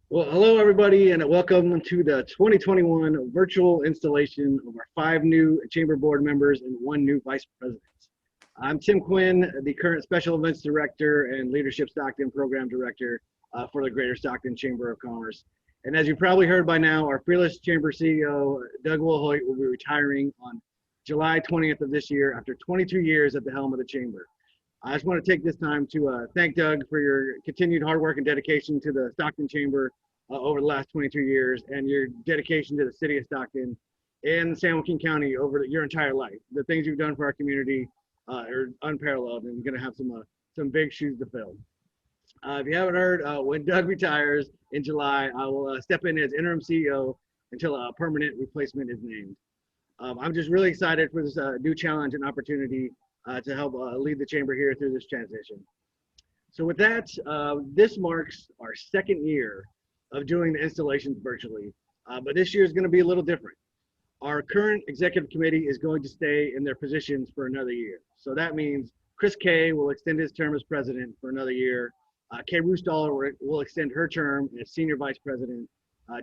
Well, hello everybody, and welcome to the 2021 virtual installation of our 5 new chamber board members and 1 new vice president. I'm Tim Quinn, the current Special Events Director and Leadership Stockton Program Director for the Greater Stockton Chamber of Commerce. And as you probably heard by now, our fearless Chamber CEO, Doug Wilhoit, will be retiring on July 20th of this year after 22 years at the helm of the Chamber. I just want to take this time to thank Doug for your continued hard work and dedication to the Stockton Chamber over the last 22 years, and your dedication to the city of Stockton and San Joaquin County over your entire life. The things you've done for our community are unparalleled, and you're going to have some big shoes to fill. If you haven't heard, when Doug retires in July, I will step in as interim CEO until a permanent replacement is named. I'm just really excited for this new challenge and opportunity to help lead the chamber here through this transition. So with that, this marks our 2nd year of doing the installations virtually, but this year is going to be a little different. Our current executive committee is going to stay in their positions for another year. So that means Chris K will extend his term as president for another year. Kay Ruhstaller will extend her term as senior vice president.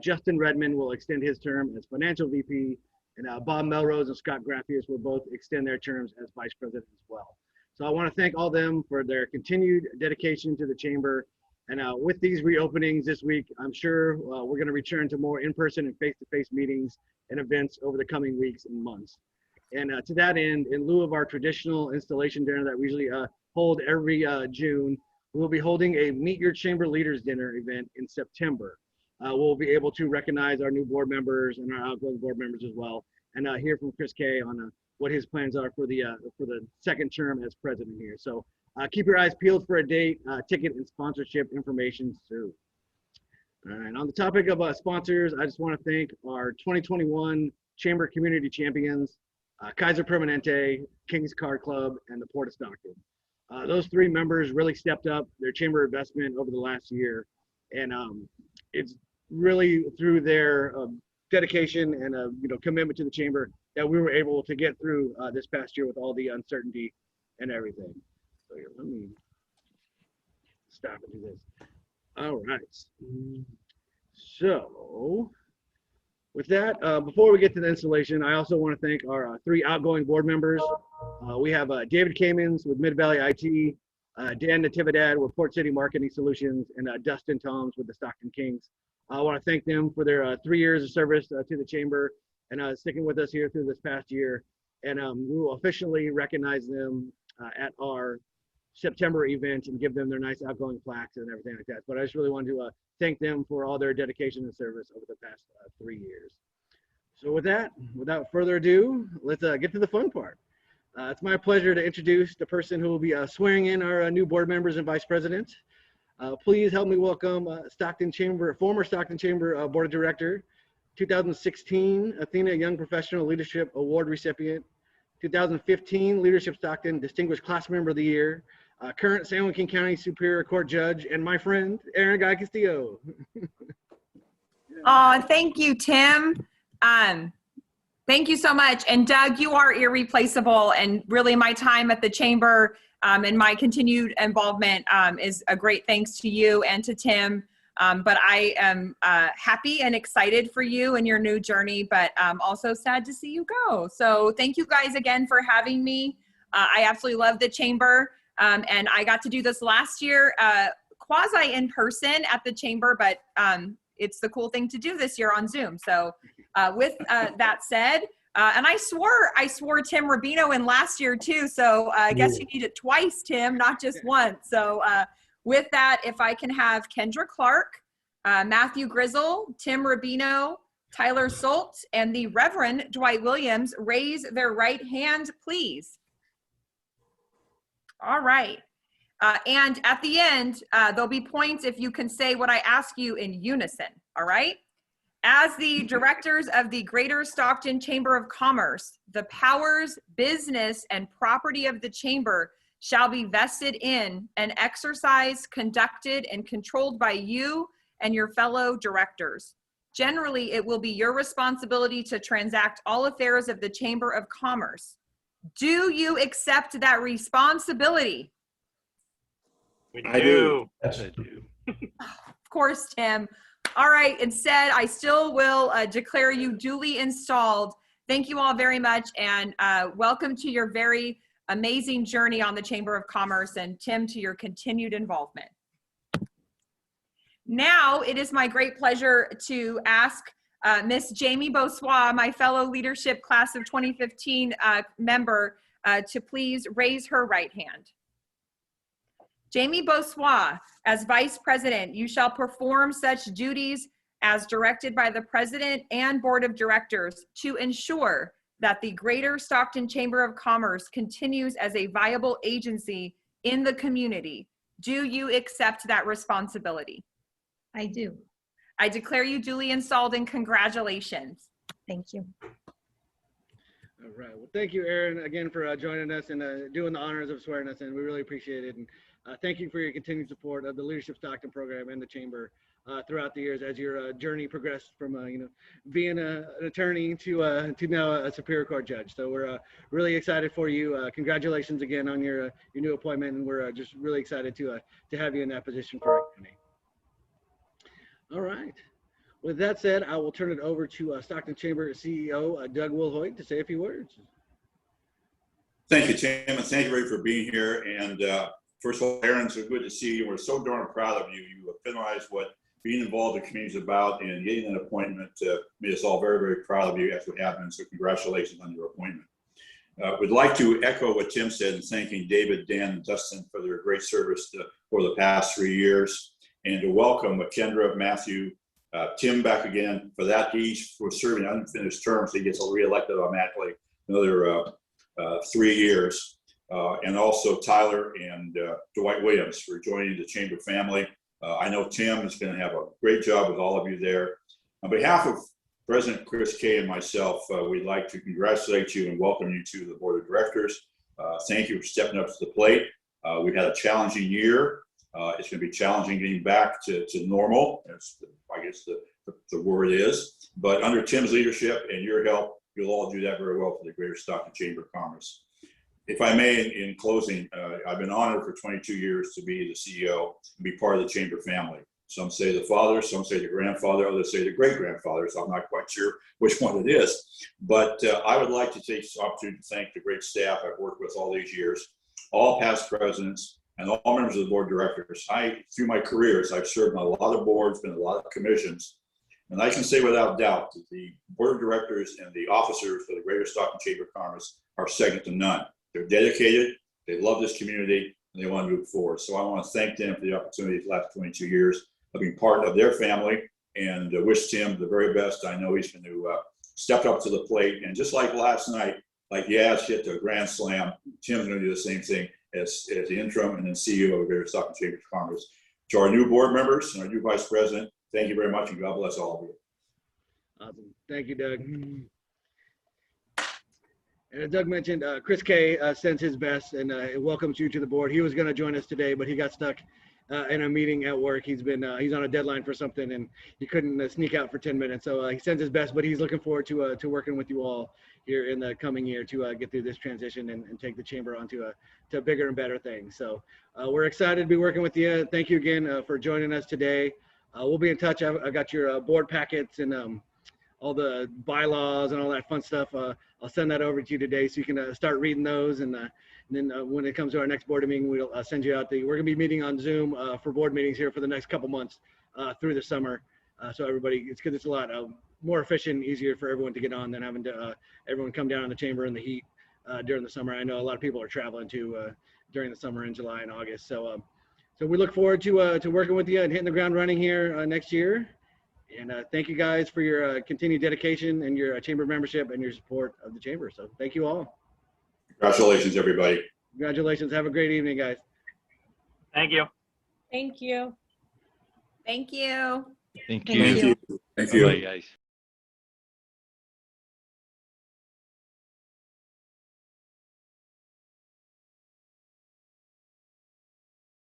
Justin Redman will extend his term as financial VP, and Bob Melrose and Scott Grafius will both extend their terms as vice president as well. So I want to thank all of them for their continued dedication to the chamber. And with these reopenings this week, I'm sure we're going to return to more in-person and face-to-face meetings and events over the coming weeks and months. And to that end, in lieu of our traditional installation dinner that we usually hold every June, we'll be holding a Meet Your Chamber Leaders Dinner event in September. We'll be able to recognize our new board members and our outgoing board members as well, and hear from Chris K on what his plans are for the 2nd term as president here. So keep your eyes peeled for a date, ticket, and sponsorship information soon. All right, on the topic of sponsors, I just want to thank our 2021 Chamber Community Champions, Kaiser Permanente, King's Card Club, and the Port of Stockton. Those 3 members really stepped up their chamber investment over the last year, and it's really through their dedication and commitment to the chamber that we were able to get through this past year with all the uncertainty and everything. So here, let me stop and do this. All right. So with that, before we get to the installation, I also want to thank our 3 outgoing board members. We have David Kamens with Mid-Valley IT, Dan Natividad with Port City Marketing Solutions, and Dustin Toms with the Stockton Kings. I want to thank them for their 3 years of service to the chamber and sticking with us here through this past year. And we will officially recognize them at our September event and give them their nice outgoing plaques and everything like that. But I just really wanted to thank them for all their dedication and service over the past 3 years. So with that, without further ado, let's get to the fun part. It's my pleasure to introduce the person who will be swearing in our new board members and vice president. Please help me welcome former Stockton Chamber Board of Director, 2016 Athena Young Professional Leadership Award recipient, 2015 Leadership Stockton Distinguished Class Member of the Year, current San Joaquin County Superior Court Judge, and my friend, Aaron Guy Castillo. Oh, thank you, Tim. Thank you so much. And Doug, you are irreplaceable, and really my time at the chamber and my continued involvement is a great thanks to you and to Tim. But I am happy and excited for you and your new journey, but also sad to see you go. So thank you guys again for having me. I absolutely love the chamber. And I got to do this last year, quasi in person at the chamber, but it's the cool thing to do this year on Zoom. So with that said, and I swore Tim Rubino in last year too. So I guess you need it twice, Tim, not just once. So with that, if I can have Kendra Clark, Matthew Grizzle, Tim Rubino, Tyler Solt, and the Reverend Dwight Williams raise their right hand, please. All right. And at the end, there'll be points if you can say what I ask you in unison, all right? As the directors of the Greater Stockton Chamber of Commerce, the powers, business, and property of the chamber shall be vested in and exercised, conducted, and controlled by you and your fellow directors. Generally, it will be your responsibility to transact all affairs of the Chamber of Commerce. Do you accept that responsibility? I do. Yes, I do. Of course, Tim. All right. Instead, I still will declare you duly installed. Thank you all very much, and welcome to your very amazing journey on the Chamber of Commerce, and Tim, to your continued involvement. Now, it is my great pleasure to ask Miss Jamie Bossuat, my fellow leadership class of 2015 member, to please raise her right hand. Jamie Bossuat, as Vice President, you shall perform such duties as directed by the President and Board of Directors to ensure that the Greater Stockton Chamber of Commerce continues as a viable agency in the community. Do you accept that responsibility? I do. I declare you duly installed, and congratulations. Thank you. All right. Well, thank you, Erin, again for joining us and doing the honors of swearing us in. We really appreciate it. And thank you for your continued support of the Leadership Stockton program and the Chamber throughout the years as your journey progressed from, being an attorney to now a Superior Court judge. So we're really excited for you. Congratulations again on your new appointment, and we're just really excited to have you in that position for our county. All right. With that said, I will turn it over to Stockton Chamber CEO Doug Wilhoit to say a few words. Thank you, Tim, and thank you everybody for being here. And first of all, Erin, so good to see you. We're so darn proud of you. You epitomized what being involved in the community is about, and getting an appointment made us all very, very proud of you. That's what happened. So congratulations on your appointment. We'd like to echo what Tim said in thanking David, Dan, and Dustin for their great service for the past 3 years, and to welcome Kendra, Matthew, Tim back again. For that, he's for serving unfinished terms. He gets reelected automatically another 3 years. And also Tyler and Dwight Williams for joining the Chamber family. I know Tim is going to have a great job with all of you there. On behalf of President Chris Kay and myself, we'd like to congratulate you and welcome you to the Board of Directors. Thank you for stepping up to the plate. We've had a challenging year. It's going to be challenging getting back to normal. That's I guess the word is. But under Tim's leadership and your help, you'll all do that very well for the Greater Stockton Chamber of Commerce. If I may, in closing, I've been honored for 22 years to be the CEO and be part of the Chamber family. Some say the father, some say the grandfather, others say the great-grandfather, so I'm not quite sure which one it is. But I would like to take this opportunity to thank the great staff I've worked with all these years, all past presidents, and all members of the Board of Directors. Through my careers, I've served on a lot of boards, been in a lot of commissions, and I can say without doubt that the Board of Directors and the officers for the Greater Stockton Chamber of Commerce are second to none. They're dedicated, they love this community, and they want to move forward. So I want to thank them for the opportunity the last 22 years of being part of their family, and wish Tim the very best. I know he's going to step up to the plate, and just like last night, like Yaz hit the grand slam, Tim's going to do the same thing as the interim and then CEO of the Greater Stockton Chamber of Commerce. To our new board members and our new vice president, thank you very much, and God bless all of you. Awesome. Thank you, Doug. And as Doug mentioned, Chris Kay sends his best and welcomes you to the board. He was going to join us today, but he got stuck in a meeting at work. He's on a deadline for something, and he couldn't sneak out for 10 minutes. So he sends his best, but he's looking forward to working with you all here in the coming year to get through this transition and take the chamber on to bigger and better things. So we're excited to be working with you. Thank you again for joining us today. We'll be in touch. I got your board packets and all the bylaws and all that fun stuff. I'll send that over to you today so you can start reading those. And then when it comes to our next board meeting, we'll send you out we're going to be meeting on Zoom for board meetings here for the next couple months through the summer. So everybody, it's good. It's a lot more efficient, easier for everyone to get on than having to everyone come down in the chamber in the heat during the summer. I know a lot of people are traveling too during the summer in July and August. So so we look forward to working with you and hitting the ground running here next year. And thank you guys for your continued dedication and your chamber membership and your support of the chamber. So thank you all. Congratulations, everybody. Congratulations. Have a great evening, guys. Thank you. Thank you. Thank you. Thank Thank you. you. Thank you. Bye, guys.